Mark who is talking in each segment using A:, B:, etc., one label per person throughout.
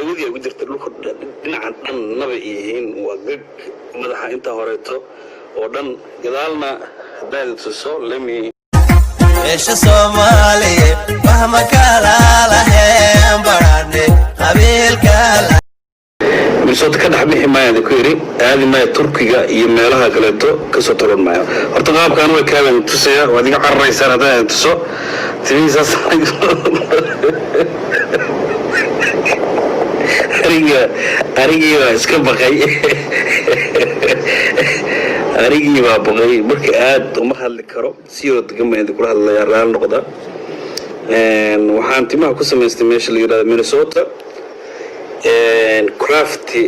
A: daawadi ay ku jirta dhulka dhinacan dhan naba yihiin waa gag madaxa inta horeeto oo dhan gadaalna haddaad tuso lemi
B: eesha Soomaaliye fahma kala lahayn barane qabiilka
A: misood ka dhaxbixi maayada ku yiri aadi maay Turkiga iyo meelaha kaleeto ka soo toran maayo horta qaabkan way kaaban tusaya waa diga carraysan haddaad tuso timiisas arigii waa iska baqay arigii waa baqay marka aad uma hadli karo sidoo degmadeeda kula hadlaya raal noqda waxaan timaha ku samaystay meesha la yiraahdo Minnesota crafty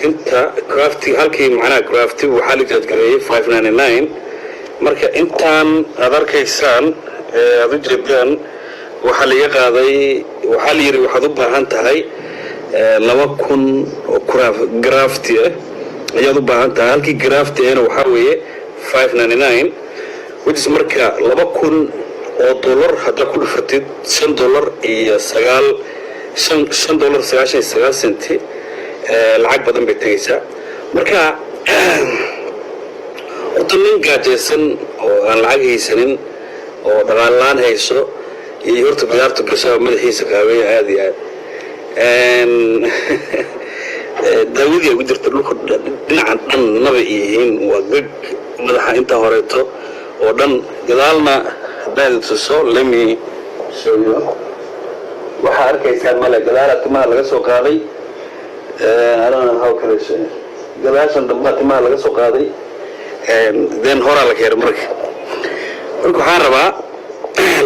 A: inta crafty halkii macnaha crafty waxa la jadgareeyay 599 marka intaan aad arkaysaan aad u jeedaan waxa la yaqaaday waxa la yiri waxaad u baahan tahay 2000 oo crafty ayaad u baahan tahay halkii crafty ayna waxa weeye 599 which marka 2000 oo dollar hadda ku dhufatid $5 iyo $9.99 lacag badan bay tagaysaa marka nin gaajaysan oo aan lacag haysanin oo dhaqaale laan hayso iyo horta biyaarta gashaa madaxiisa qaabay aad iyo aad daawadi ay ku jirta dhulka dhinacan dhan naba yihiin waa gag madaxa inta horeeto oo dhan gadaalna haddaad tuso lemi shoyo waxa arkaysaa male gadaala timaha laga soo qaaday arana how kale shay gadaashan damba timaha laga soo qaaday then hora la keenay marka waxaan rabaa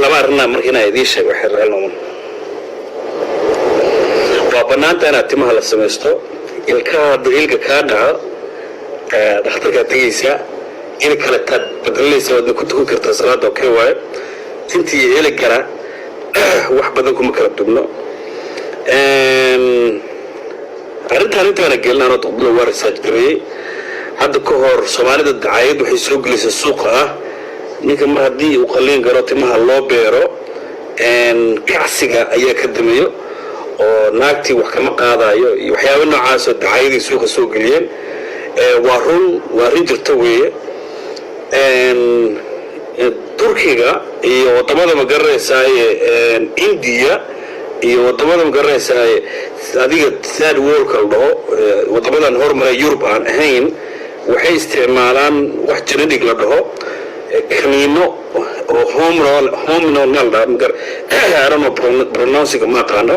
A: laba arrin markii inay idin sheego xirraalno waa banaanta inaad timaha la samaysto ilka ka dhaco dhakhtarka tagaysa in kala tad bedelaysa wada ku tukan kartaa salaada okay waaye intii heli kara wax badan kuma kala dubno arrintan intaana gelnaan oo qodobada waa research gareeyay hadda ka hor Soomaalida dacayad waxay soo gelisay suuqa ah ninka mar haddii uu qalliin garo timaha loo beero kacsiga ayaa ka dameeyo oo naagtii wax kama qaadayo iyo waxyaabo noocaas oo dacayadii suuqa soo geliyeen waa run jirta weeye Turkiga iyo wadamada magaranaysa India iyo wadamada magaranaysa adiga third world ka dhaho wadamadan horumaray Europe aan ahayn waxay isticmaalaan wax genetic la dhaho kaniino oo hormonal magar arama pronouncing ma qaano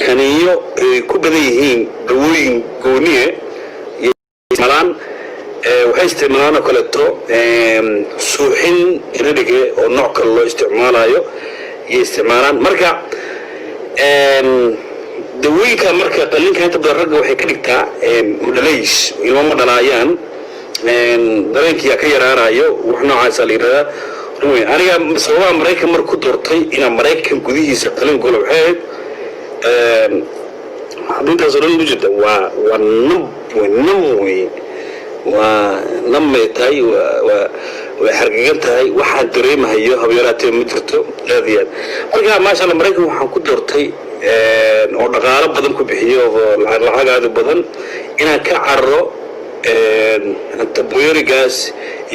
A: kaniyo ku badan yihiin dawooyin gooniye isticmaalaan waxay isticmaalaan kaleeto suuxin genetic oo nooc kale loo isticmaalayo iyo isticmaalaan marka dawooyinka marka qalliinka inta badan ragga waxay ka dhigtaa mudalays ilmo ma dhalaayaan dareenkii ka yaraanayo wax noocaas la yiraahdaa aniga sababa Mareykan mar ku doortay inaan Mareykan gudihiisa qalliin golo waxay hadintaas oo dhan wujida waa namwe waa namaytay waa hargagan tahay waxaan dareemayo habeeraatay ma jirto aadiyad marka maasha Allah Mareykan waxaan ku doortay oo dhaqaale badan ku bixiyo lacag aad badan inaan ka carro antibiotics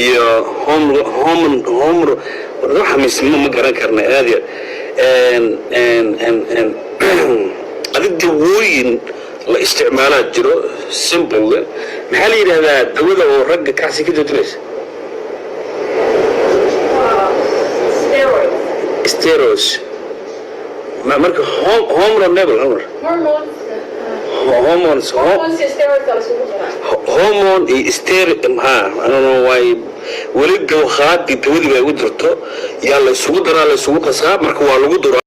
A: iyo waxa mismo ma garan karna aadiyad adid dawooyin la isticmaalaa jiro simple maxaa la yiraahdaa dawada oo ragga kacsi ka joojinaysa steroids marka hormone level hormones hormone steroid I don't know why wali gawxaad dawadi bay u jirto yaa la isugu daraa la isugu qasaa marka waa lagu duro